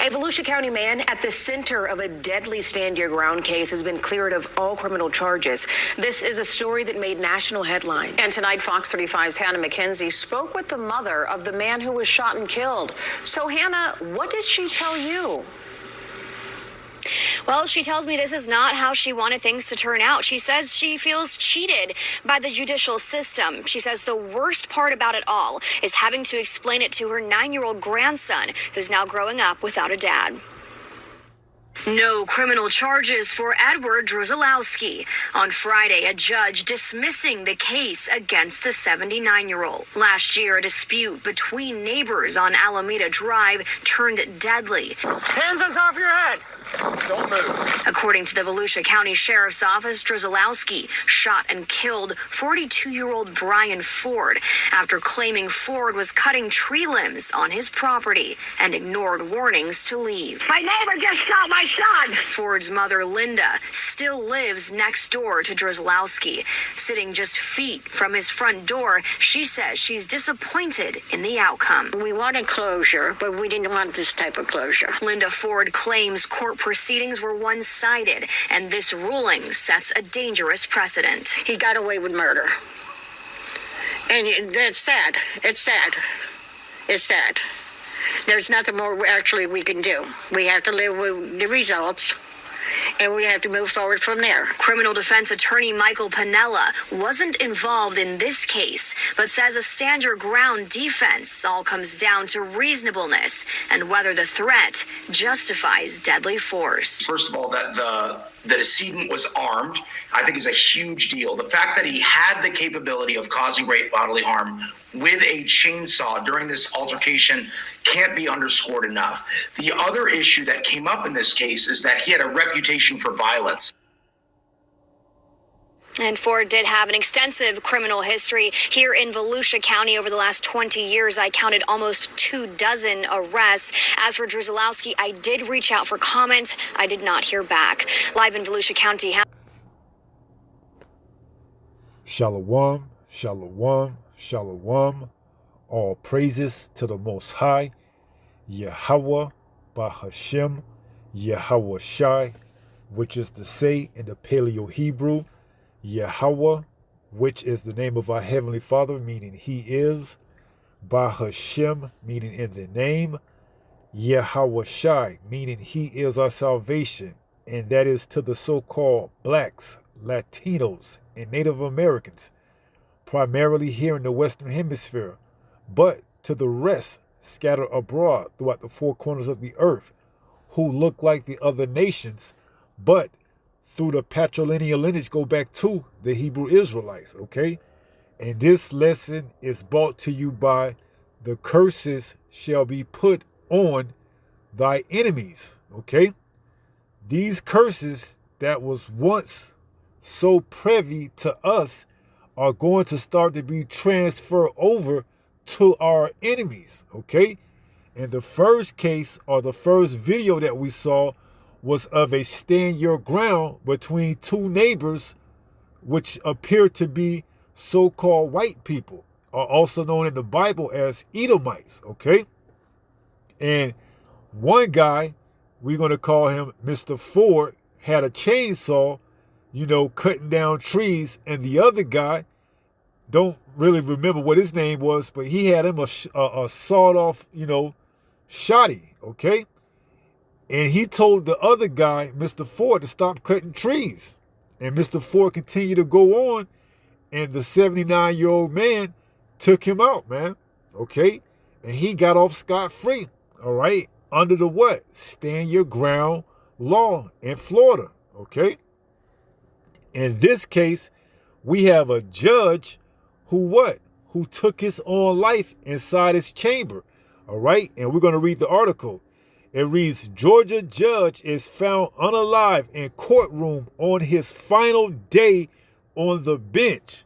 A Volusia County man at the center of a deadly stand your ground case has been cleared of all criminal charges. This is a story that made national headlines. And tonight, Fox 35's Hannah McKenzie spoke with the mother of the man who was shot and killed. So, Hannah, what did she tell you? Well, she tells me this is not how she wanted things to turn out. She says she feels cheated by the judicial system. She says the worst part about it all is having to explain it to her 9-year-old grandson, who's now growing up without a dad. No criminal charges for Edward Drozalowski. On Friday, a judge dismissing the case against the 79-year-old. Last year, a dispute between neighbors on Alameda Drive turned deadly. Hands on top of your head. Don't move. According to the Volusia County Sheriff's Office, Drozalowski shot and killed 42-year-old Brian Ford after claiming Ford was cutting tree limbs on his property and ignored warnings to leave. My neighbor just shot my son. Ford's mother, Linda, still lives next door to Drozalowski. Sitting just feet from his front door, she says she's disappointed in the outcome. We wanted closure, but we didn't want this type of closure. Linda Ford claims court proceedings were one-sided, and this ruling sets a dangerous precedent. He got away with murder. And that's sad. It's sad. It's sad. There's nothing more we can do. We have to live with the results, and we have to move forward from there. Criminal defense attorney Michael Piniella wasn't involved in this case, but says a stand your ground defense all comes down to reasonableness and whether the threat justifies deadly force. First of all, that the decedent was armed, I think is a huge deal. The fact that he had the capability of causing great bodily harm with a chainsaw during this altercation can't be underscored enough. The other issue that came up in this case is that he had a reputation for violence. And Ford did have an extensive criminal history here in Volusia County over the last 20 years. I counted almost 24 arrests. As for Drozalowski, I did reach out for comment. I did not hear back. Live in Volusia County. Shalom, shalom, shalom. All praises to the Most High, Yahweh, Bahashem, Yahweh Shai, which is to say in the Paleo-Hebrew, Yahweh, which is the name of our Heavenly Father, meaning He is, Bahashem, meaning in the name, Yahweh Shai, meaning He is our salvation, and that is to the so-called blacks, Latinos, and Native Americans, primarily here in the Western Hemisphere, but to the rest scattered abroad throughout the four corners of the earth, who look like the other nations, but through the patrilineal lineage go back to the Hebrew Israelites, okay? And this lesson is brought to you by the curses shall be put on thy enemies, okay? These curses that was once so privy to us are going to start to be transferred over to our enemies, okay? And the first case, or the first video that we saw, was of a stand your ground between two neighbors, which appear to be so-called white people, or also known in the Bible as Edomites, okay? And one guy, we're going to call him Mr. Ford, had a chainsaw, you know, cutting down trees, and the other guy, don't really remember what his name was, but he had him a sawed-off, you know, shotty, okay? And he told the other guy, Mr. Ford, to stop cutting trees. And Mr. Ford continued to go on, and the 79-year-old man took him out, man, okay? And he got off scot-free, all right, under the what? Stand your ground law in Florida, okay? In this case, we have a judge who what? Who took his own life inside his chamber, all right? And we're going to read the article. It reads, Georgia judge is found unalive in courtroom on his final day on the bench.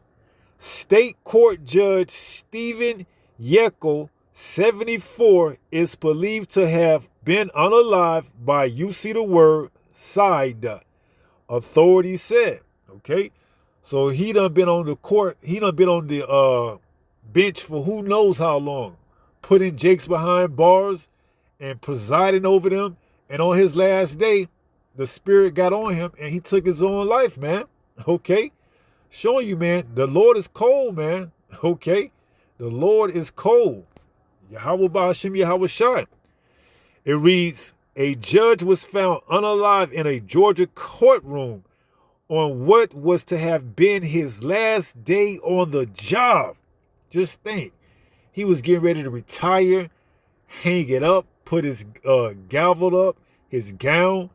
State Court Judge Stephen Yeckel, 74, is believed to have been unalive by, you see the word, side, authorities said, okay? So he done been on the court, he done been on the bench for who knows how long, putting Jakes behind bars and presiding over them. And on his last day, the spirit got on him and he took his own life, man. Okay? Showing you, man, the Lord is cold, man. Okay? The Lord is cold. Yahweh Ba'ashem Yahweh Shai. It reads, a judge was found unalive in a Georgia courtroom on what was to have been his last day on the job. Just think. He was getting ready to retire, hang it up, put his gavel up, his gown,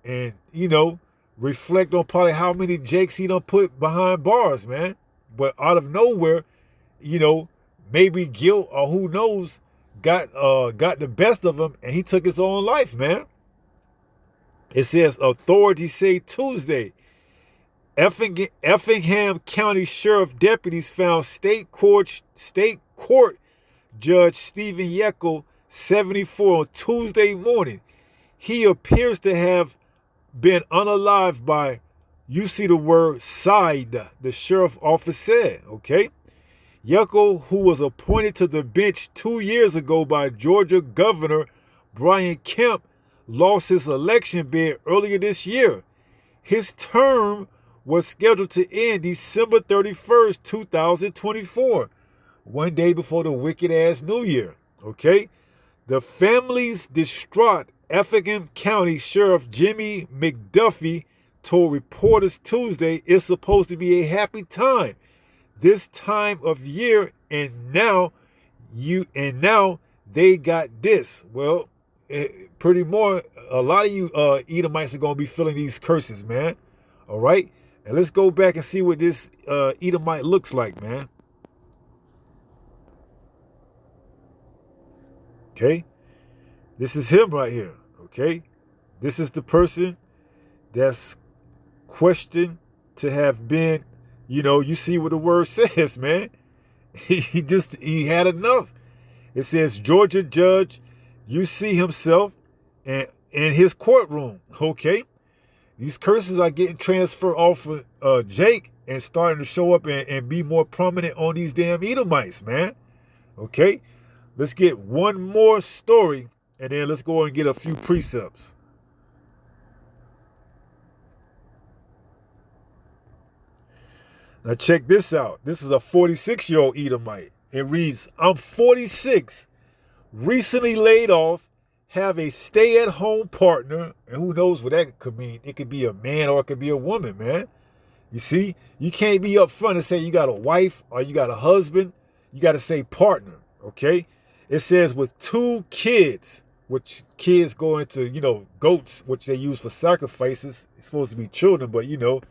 and, you know, reflect on probably how many jakes he done put behind bars, man. But out of nowhere, you know, maybe guilt or who knows, got the best of him, and he took his own life, man. It says authorities say Tuesday, Effingham County Sheriff deputies found state court Judge Stephen Yeckel, 74, on Tuesday morning. He appears to have been unalive by, you see the word side, the sheriff office said, okay? Yeckel, who was appointed to the bench 2 years ago by Georgia Governor Brian Kemp, lost his election bid earlier this year. His term was scheduled to end December 31st, 2024, one day before the wicked-ass New Year, okay? The family's distraught Effingham County Sheriff Jimmy McDuffie told reporters Tuesday it's supposed to be a happy time this time of year, and now they got this. Well, pretty more, a lot of you Edomites are going to be feeling these curses, man. All right? And let's go back and see what this Edomite looks like, man. Okay? This is him right here, okay? This is the person that's questioned to have been, you know, you see what the word says, man. He had enough. It says Georgia judge, you see himself in his courtroom, okay? These curses are getting transferred off of Jake and starting to show up and be more prominent on these damn Edomites, man. Okay? Let's get one more story, and then let's go and get a few precepts. Now check this out. This is a 46-year-old Edomite. It reads, I'm 46, recently laid off, have a stay-at-home partner, and who knows what that could mean. It could be a man or it could be a woman, man. You see, you can't be up front and say you got a wife or you got a husband. You got to say partner, okay? It says with 2 kids, which kids go into, you know, goats, which they use for sacrifices. It's supposed to be children, but, you know,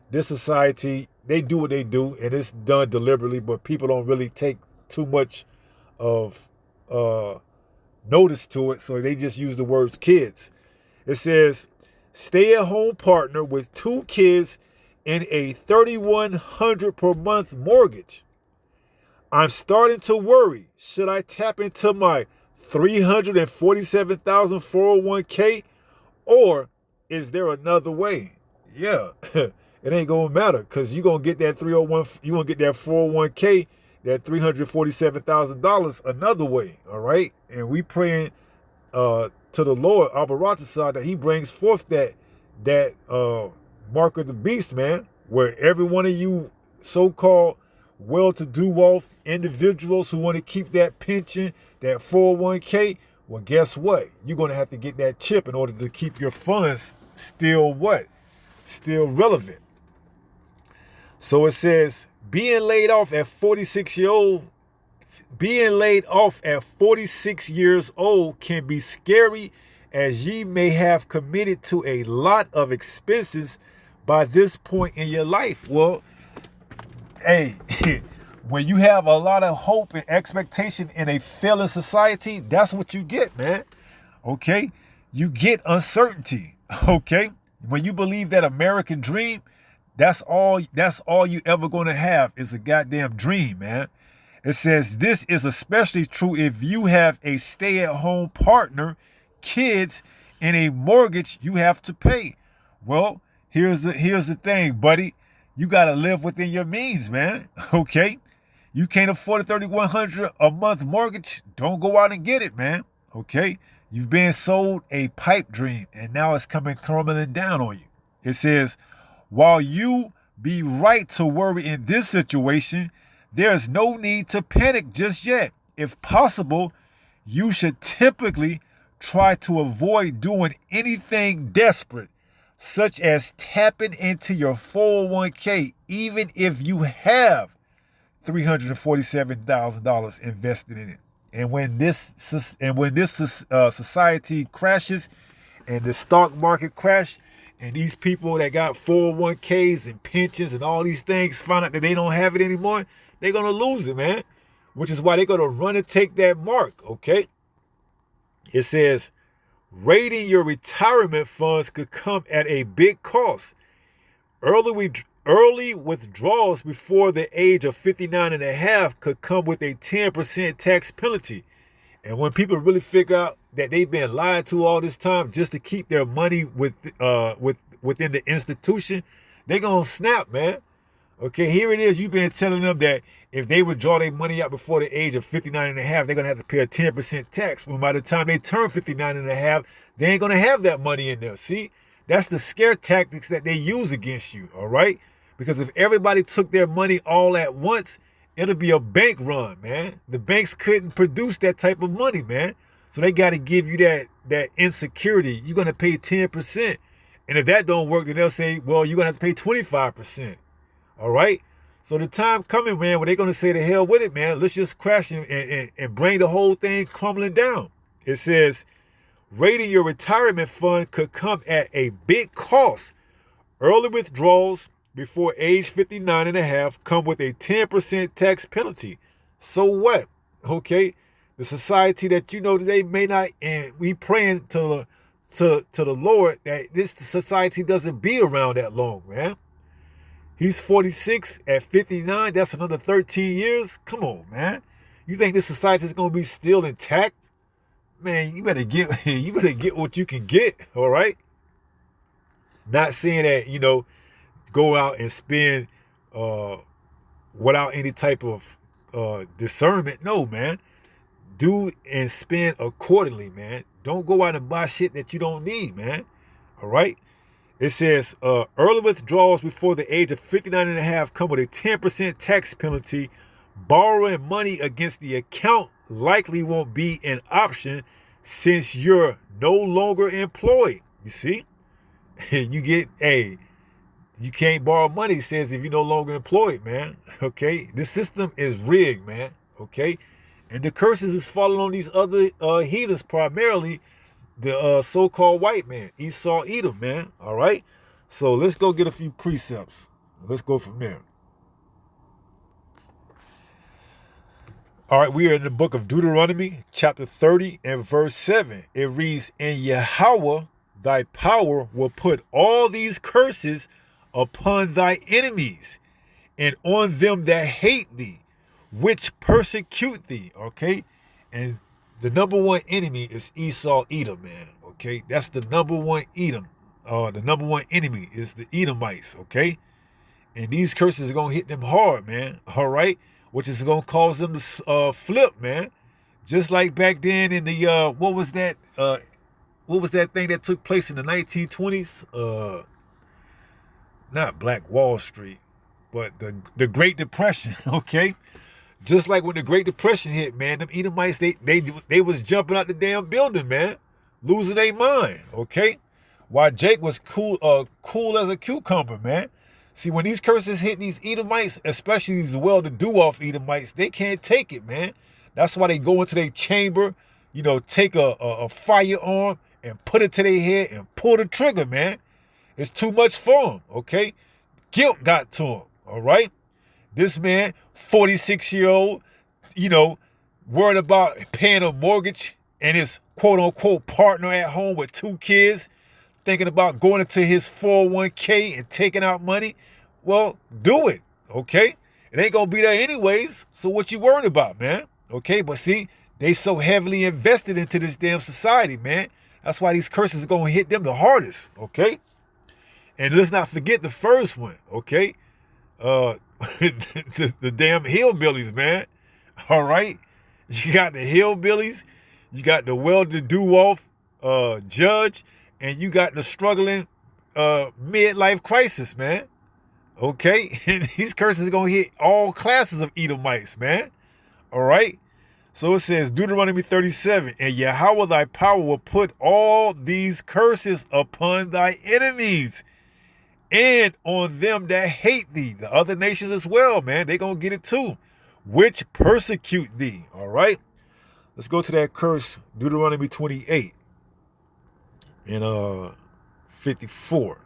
this society, they do what they do, and it's done deliberately, but people don't really take too much of notice to it, so they just use the words kids. It says, stay-at-home partner with 2 kids and a $3,100 per month mortgage. I'm starting to worry. Should I tap into my $347,000 401k, or is there another way? Yeah, it ain't gonna matter, because you're gonna get that 301, you're gonna get that 401k, that $347,000 another way. All right, and we praying to the Lord, Abaratasa, that he brings forth that mark of the beast, man, where every one of you so-called well-to-do off individuals who want to keep that pension, that 401k, well, guess what? You're going to have to get that chip in order to keep your funds still what? Still relevant. So it says, being laid off at 46 years old can be scary, as ye may have committed to a lot of expenses by this point in your life. Well, hey, when you have a lot of hope and expectation in a failing society, that's what you get, man. Okay? You get uncertainty. Okay? When you believe that American dream, that's all you ever going to have is a goddamn dream, man. It says this is especially true if you have a stay-at-home partner, kids, and a mortgage you have to pay. Well, here's the thing, buddy. You got to live within your means, man. Okay? You can't afford a $3,100 a month mortgage. Don't go out and get it, man. Okay? You've been sold a pipe dream, and now it's coming crumbling down on you. It says, while you be right to worry in this situation, there is no need to panic just yet. If possible, you should typically try to avoid doing anything desperate, such as tapping into your 401k, even if you have $347,000 invested in it. And when this society crashes, and the stock market crash, and these people that got 401ks and pensions and all these things find out that they don't have it anymore, they're gonna lose it, man. Which is why they're gonna run and take that mark. Okay. It says, raiding your retirement funds could come at a big cost. Early withdrawals before the age of 59 and a half could come with a 10% tax penalty. And when people really figure out that they've been lied to all this time just to keep their money within the institution, they're going to snap, man. Okay, here it is. You've been telling them that if they withdraw their money out before the age of 59 and a half, they're going to have to pay a 10% tax. When by the time they turn 59 and a half, they ain't going to have that money in there. See, that's the scare tactics that they use against you, all right? Because if everybody took their money all at once, it'll be a bank run, man. The banks couldn't produce that type of money, man. So they got to give you that insecurity. You're going to pay 10%. And if that don't work, then they'll say, well, you're going to have to pay 25%. All right? So the time coming, man, when they're going to say the hell with it, man, let's just crash and bring the whole thing crumbling down. It says, raiding your retirement fund could come at a big cost. Early withdrawals before age 59 and a half come with a 10% tax penalty. So what? Okay? The society that you know today may not, and we praying to the Lord that this society doesn't be around that long, man. He's 46 at 59. That's another 13 years. Come on, man. You think this society is going to be still intact? Man, you better get what you can get, all right? Not saying that, go out and spend without any type of discernment. No, man. Do and spend accordingly, man. Don't go out and buy shit that you don't need, man. All right? It says, early withdrawals before the age of 59 and a half come with a 10% tax penalty. Borrowing money against the account likely won't be an option since you're no longer employed. You see? You can't borrow money, says if you're no longer employed, man. Okay? This system is rigged, man. Okay? And the curses is falling on these other heathens, primarily the so-called white man, Esau, Edom, man. All right? So let's go get a few precepts. Let's go from there. All right, we are in the book of Deuteronomy, chapter 30 and verse 7. It reads, "And Yahweh, thy power, will put all these curses upon thy enemies and on them that hate thee, which persecute thee." Okay? And the number one enemy is Esau, Edom, man. Okay? That's the number one Edom. The number one enemy is the Edomites. Okay? And these curses are going to hit them hard, man. All right? Which is going to cause them to flip, man. Just like back then in the, what was that thing that took place in the 1920s? Not Black Wall Street, but the Great Depression, okay? Just like when the Great Depression hit, man, them Edomites, they was jumping out the damn building, man. Losing their mind, okay? While Jake was cool as a cucumber, man. See, when these curses hit these Edomites, especially these well-to-do-off Edomites, they can't take it, man. That's why they go into their chamber, take a firearm and put it to their head and pull the trigger, man. It's too much for them, okay? Guilt got to him, all right? This man, 46-year-old, worried about paying a mortgage and his quote-unquote partner at home with 2 kids, thinking about going into his 401k and taking out money. Well, do it, okay? It ain't going to be there anyways, so what you worried about, man? Okay, but see, they so heavily invested into this damn society, man. That's why these curses are going to hit them the hardest, okay? And let's not forget the first one, okay? The damn hillbillies, man. All right? You got the hillbillies. you got the well-to-do-off judge, and you got the struggling midlife crisis, man. Okay? And these curses are going to hit all classes of Edomites, man. All right? So it says, Deuteronomy 37, and Yahweh thy power will put all these curses upon thy enemies and on them that hate thee. The other nations as well, man. They going to get it too. Which persecute thee. All right? Let's go to that curse, Deuteronomy 28 and 54.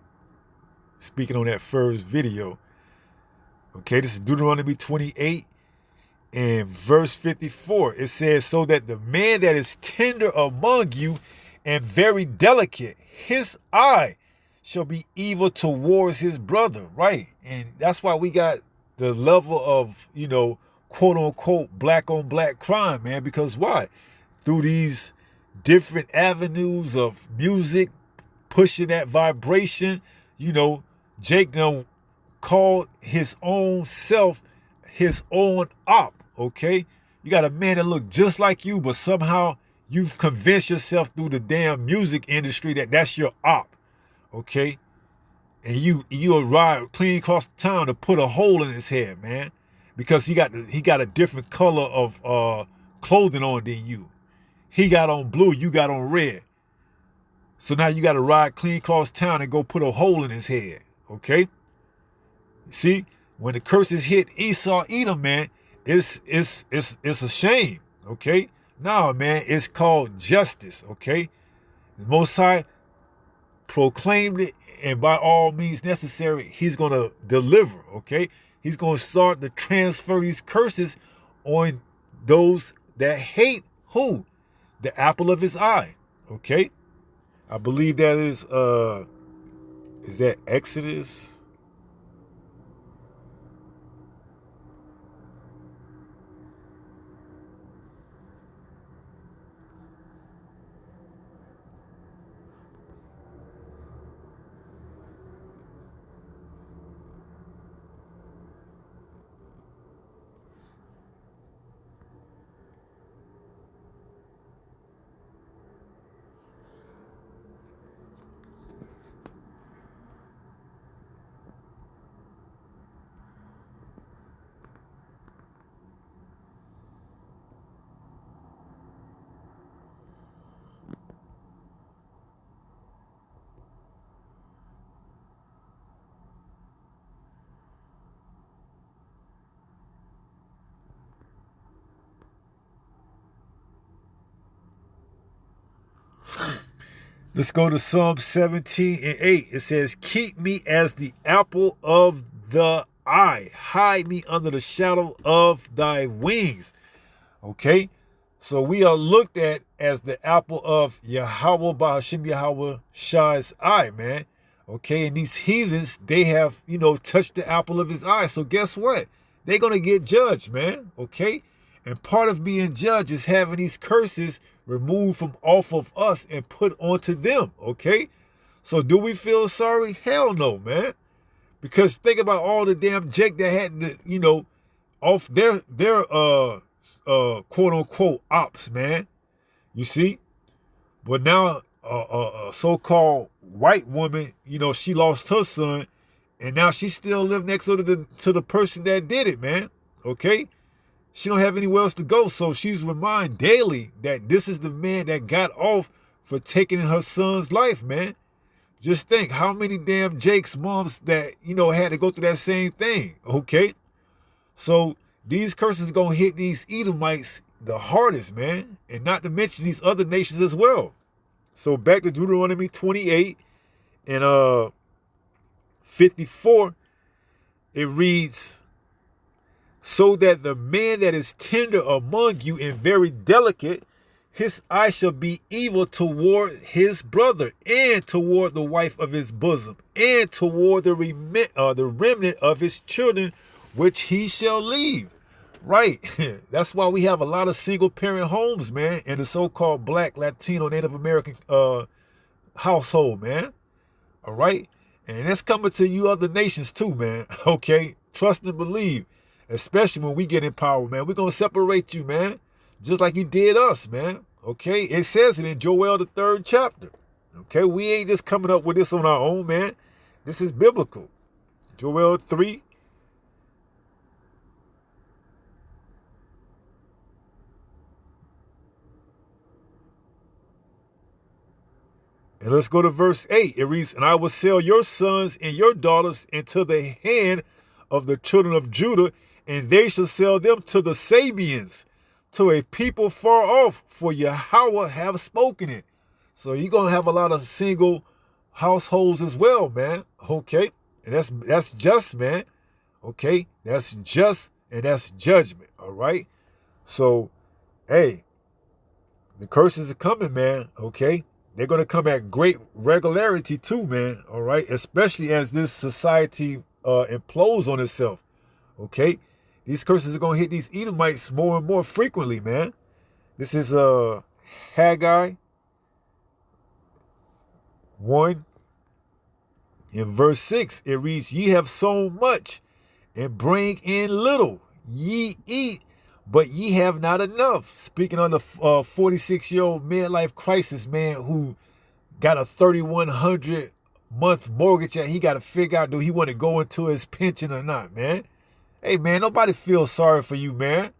Speaking on that first video. Okay, this is Deuteronomy 28 and verse 54. It says, so that the man that is tender among you and very delicate, his eye shall be evil towards his brother. Right. And that's why we got the level of, you know, quote unquote black on black crime, man. Because why? Through these different avenues of music, pushing that vibration, you know, Jake done called his own self his own op, okay? You got a man that look just like you, but somehow you've convinced yourself through the damn music industry that that's your op, okay? And you arrive clean across the town to put a hole in his head, man, because he got a different color of clothing on than you. He got on blue, you got on red. So now you got to ride clean across town and go put a hole in his head, okay? See, when the curses hit Esau, Edom, man, it's a shame, okay? Nah, man, it's called justice, okay? The Most High proclaimed it, and by all means necessary, he's going to deliver, okay? He's going to start to transfer these curses on those that hate who? The apple of his eye, okay? I believe that is that Exodus? Let's go to Psalm 17 and 8. It says, keep me as the apple of the eye. Hide me under the shadow of thy wings. Okay? So we are looked at as the apple of Yahweh Bahashim Yahweh Shai's eye, man. Okay? And these heathens, they have, you know, touched the apple of his eye. So guess what? They're going to get judged, man. Okay? And part of being judged is having these curses removed from off of us and put onto them, okay? So do we feel sorry? Hell no, man. Because think about all the damn Jake that had to, you know, off their quote unquote ops, man. You see? But now a so-called white woman, you know, she lost her son, and now she still live next to the person that did it, man. Okay? She don't have anywhere else to go, so she's reminded daily that this is the man that got off for taking her son's life, man. Just think how many damn Jake's moms that, you know, had to go through that same thing, okay? So these curses going to hit these Edomites the hardest, man, and not to mention these other nations as well. So back to Deuteronomy 28 and 54, it reads, so that the man that is tender among you and very delicate, his eye shall be evil toward his brother, and toward the wife of his bosom, and toward the remnant of his children, which he shall leave. Right. That's why we have a lot of single parent homes, man, in the so-called Black, Latino, Native American household, man. All right. And that's coming to you other nations too, man. Okay. Trust and believe. Especially when we get in power, man. We're going to separate you, man. Just like you did us, man. Okay, it says it in Joel, the 3rd chapter. Okay, we ain't just coming up with this on our own, man. This is biblical. Joel 3. And let's go to verse 8. It reads, and I will sell your sons and your daughters into the hand of the children of Judah, and they shall sell them to the Sabians, to a people far off, for Yahweh have spoken it. So you're going to have a lot of single households as well, man. Okay? And that's just, man. Okay? That's just, and that's judgment. All right? So, hey, the curses are coming, man. Okay? They're going to come at great regularity too, man. All right? Especially as this society implodes on itself. Okay? These curses are going to hit these Edomites more and more frequently, man. This is Haggai 1. In verse 6, it reads, ye have sown much and bring in little. Ye eat, but ye have not enough. Speaking on the 46-year-old midlife crisis, man, who got a $3,100 month mortgage that he got to figure out, do he want to go into his pension or not, man? Hey, man, nobody feels sorry for you, man.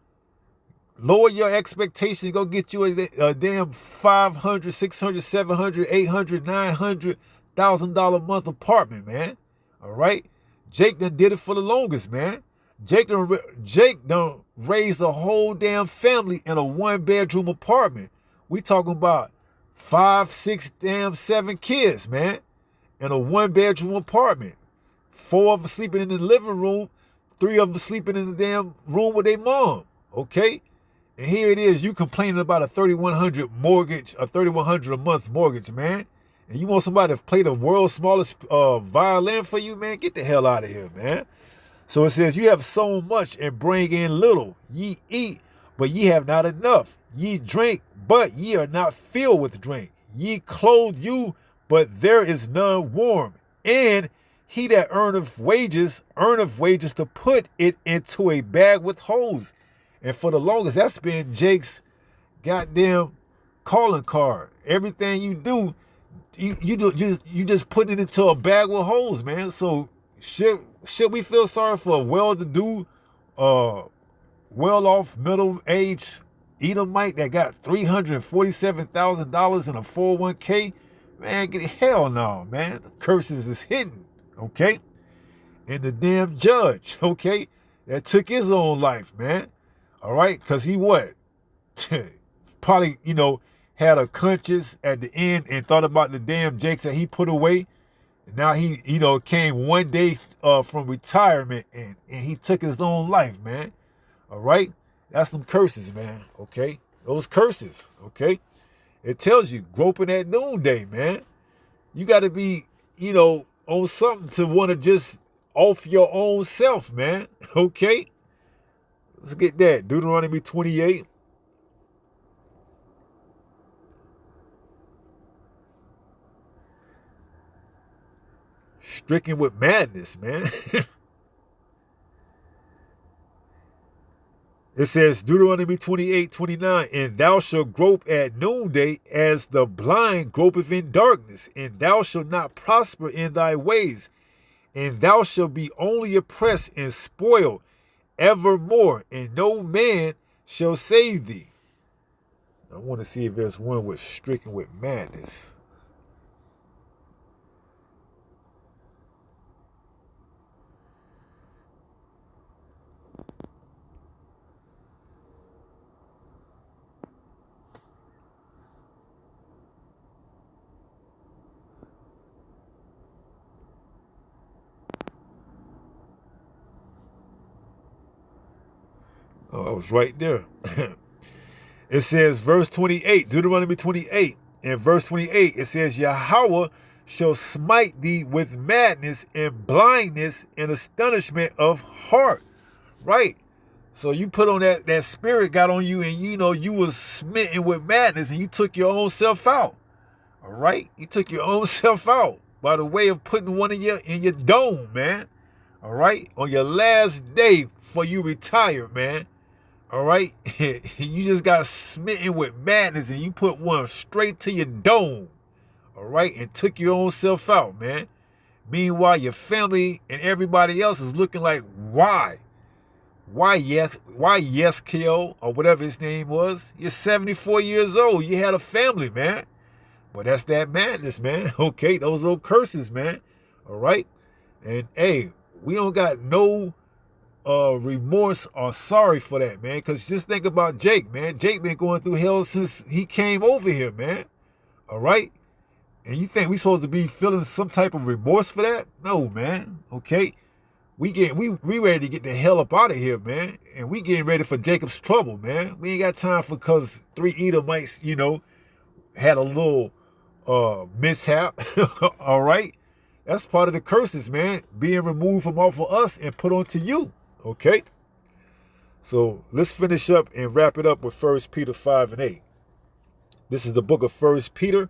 Lower your expectations. Go get you a damn $500, $600, $700, $800, $900,000 month apartment, man. All right? Jake done did it for the longest, man. Jake done raised a whole damn family in a 1-bedroom apartment. We talking about 5, 6, damn 7 kids, man, in a 1-bedroom apartment. 4 of them sleeping in the living room. 3 of them sleeping in the damn room with their mom. Okay? And here it is, you complaining about a $3,100 mortgage, a $3,100 a month mortgage, man. And you want somebody to play the world's smallest violin for you, man? Get the hell out of here, man. So it says, you have sown much and bring in little. Ye eat, but ye have not enough. Ye drink, but ye are not filled with drink. Ye clothe you, but there is none warm. And he that earneth wages to put it into a bag with holes. And for the longest, that's been Jake's goddamn calling card. Everything you do, you just put it into a bag with holes, man. So should we feel sorry for a well-to-do, well-off, middle-aged Edomite that got $347,000 in a 401k? Man, hell no, man. The curses is hidden, okay? And the damn judge, okay, that took his own life, man. All right, because he what? Probably, had a conscience at the end and thought about the damn Jakes that he put away. And now he, came one day from retirement and he took his own life, man. All right? That's some curses, man, okay? Those curses, okay? It tells you, groping at noonday, man. You got to be, on something to want to just off your own self, man, okay? Let's get that. Deuteronomy 28. Stricken with madness, man. It says, Deuteronomy 28:29, and thou shalt grope at noonday as the blind gropeth in darkness, and thou shalt not prosper in thy ways, and thou shalt be only oppressed and spoiled evermore, and no man shall save thee. I want to see if there's one with stricken with madness. Oh, I was right there. It says, verse 28, Deuteronomy 28. In verse 28, it says, Yahweh shall smite thee with madness and blindness and astonishment of heart. Right. So you put on that spirit got on you and you was smitten with madness and you took your own self out. All right. You took your own self out by the way of putting one in your dome, man. All right. On your last day before you retire, man. All right, you just got smitten with madness and you put one straight to your dome. All right, and took your own self out, man. Meanwhile, your family and everybody else is looking like, why? Why yes, K.O. or whatever his name was? You're 74 years old. You had a family, man. Well, that's that madness, man. Okay, those little curses, man. All right, and hey, we don't got no remorse or sorry for that, man. Because just think about Jake, man. Jake been going through hell since he came over here, man. All right. And you think we supposed to be feeling some type of remorse for that? No, man. Okay. We ready to get the hell up out of here, man. And we getting ready for Jacob's trouble, man. We ain't got time for cause 3 Edomites, had a little mishap. All right. That's part of the curses, man. Being removed from off of us and put onto you. Okay. So let's finish up and wrap it up with 1 Peter 5 and 8. This is the book of 1 Peter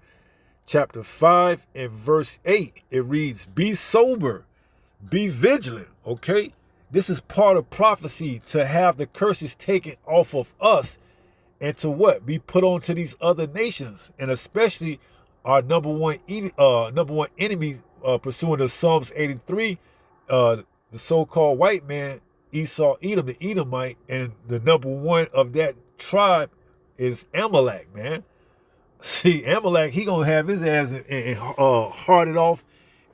chapter 5 and verse 8. It reads, be sober, be vigilant. Okay. This is part of prophecy to have the curses taken off of us and to what? Be put on to these other nations, and especially our number one enemy, pursuant to Psalms 83, the so-called white man, Esau, Edom, the Edomite, and the number one of that tribe is Amalek, man. See, Amalek, he gonna have his ass and hearted off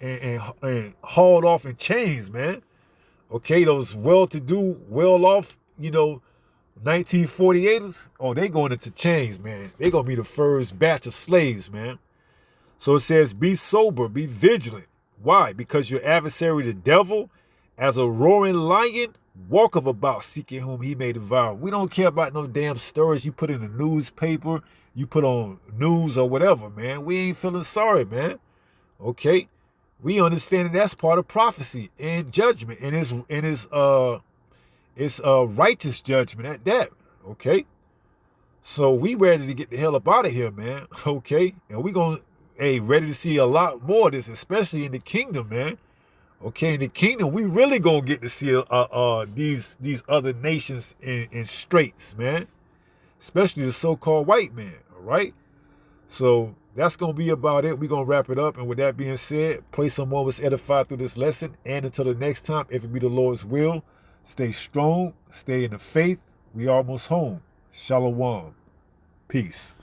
and hauled off in chains, man. Okay, those well-to-do, well-off, 1948ers, oh, they going into chains, man. They gonna be the first batch of slaves, man. So it says, be sober, be vigilant. Why? Because your adversary, the devil, as a roaring lion, walketh about, seeking whom he may devour. We don't care about no damn stories you put in the newspaper, you put on news or whatever, man. We ain't feeling sorry, man. Okay? We understand that's part of prophecy and judgment, and it's righteous judgment at that. Okay? So we ready to get the hell up out of here, man. Okay? And we gonna, ready to see a lot more of this, especially in the kingdom, man. Okay, in the kingdom, we really gonna get to see these other nations in straits, man. Especially the so-called white man, all right? So that's gonna be about it. We're gonna wrap it up. And with that being said, pray someone was edified through this lesson. And until the next time, if it be the Lord's will, stay strong, stay in the faith. We almost home. Shalom. Peace.